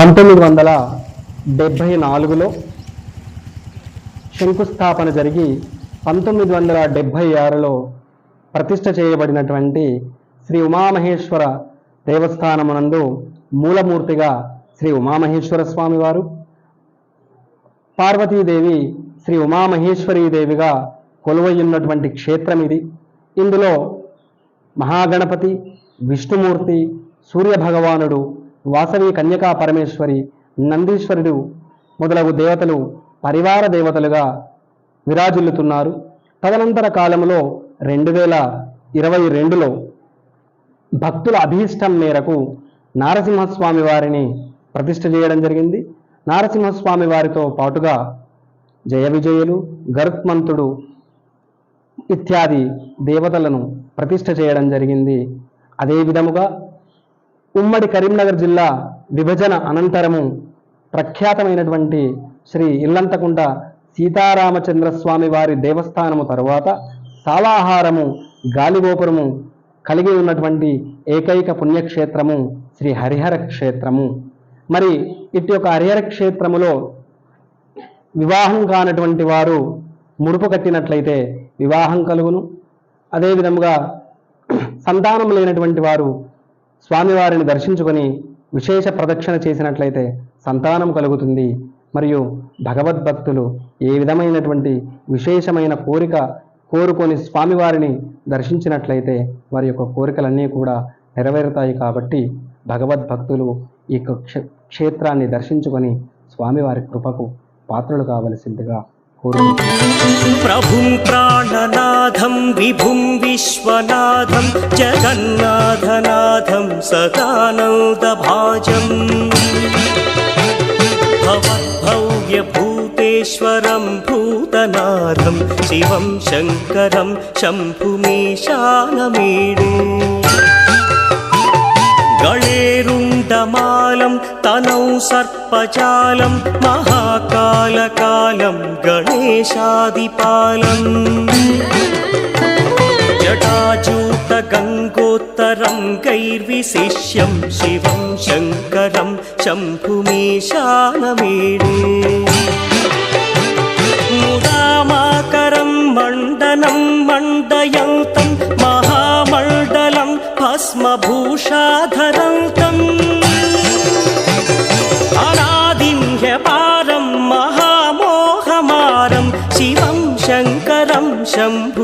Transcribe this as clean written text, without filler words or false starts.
1974లో శంకుస్థాపన జరిగి 1976లో ప్రతిష్ఠ చేయబడినటువంటి శ్రీ ఉమామహేశ్వర దేవస్థానమునందు మూలమూర్తిగా శ్రీ ఉమామహేశ్వర స్వామి వారు, పార్వతీదేవి శ్రీ ఉమామహేశ్వరీదేవిగా కొలువయ్యున్నటువంటి క్షేత్రం ఇది. ఇందులో మహాగణపతి, విష్ణుమూర్తి, సూర్యభగవానుడు, వాసవి కన్యకా పరమేశ్వరి, నందీశ్వరుడు మొదలగు దేవతలు పరివార దేవతలుగా విరాజిల్లుతున్నారు. తదనంతర కాలంలో 2022లో భక్తుల అభీష్టం మేరకు నారసింహస్వామి వారిని ప్రతిష్ఠ చేయడం జరిగింది. నారసింహస్వామి వారితో పాటుగా జయ విజయులు, గరుత్మంతుడు ఇత్యాది దేవతలను ప్రతిష్ఠ చేయడం జరిగింది. అదే విధముగా ఉమ్మడి కరీంనగర్ జిల్లా విభజన అనంతరము ప్రఖ్యాతమైనటువంటి శ్రీ ఇల్లంతకుంట సీతారామచంద్రస్వామి వారి దేవస్థానము తరువాత సాలాహారము, గాలిగోపురము కలిగి ఉన్నటువంటి ఏకైక పుణ్యక్షేత్రము శ్రీ హరిహర క్షేత్రము. మరి ఇటు యొక్క హరిహర క్షేత్రములో వివాహం కానటువంటి వారు ముడుపు కట్టినట్లయితే వివాహం కలుగును. అదేవిధముగా సంతానం లేనటువంటి వారు స్వామివారిని దర్శించుకొని విశేష ప్రదక్షిణ చేసినట్లయితే సంతానం కలుగుతుంది. మరియు భగవద్భక్తులు ఏ విధమైనటువంటి విశేషమైన కోరిక కోరుకొని స్వామివారిని దర్శించినట్లయితే వారి యొక్క కోరికలన్నీ కూడా నెరవేరుతాయి. కాబట్టి భగవద్భక్తులు ఈ క్షేత్రాన్ని దర్శించుకొని స్వామివారి కృపకు పాత్రలు కావలసిందిగా ప్రభుం ప్రాణనాథం విభుం విశ్వనాథం జగన్నాథనాథం సదానందభాజం భవద్భవ్యభూతేశ్వరం భూతనాథం శివం శంకరం శంభుమీశానమీడే గళేరుండమాలం తనౌ సర్పజాలం మహాకాలకాలం గణేశాదిపాలం జటాజూట గంగోత్తరం గైర్విశిష్యం శివం శంకరం శంభుమీశానమీడే ముదామాకరం మండనం మండయంతం మహామండలం భస్మభూషాధరంతం అనాదిం హ్యపారం మహామోహమారం శివం శంకరం శంభు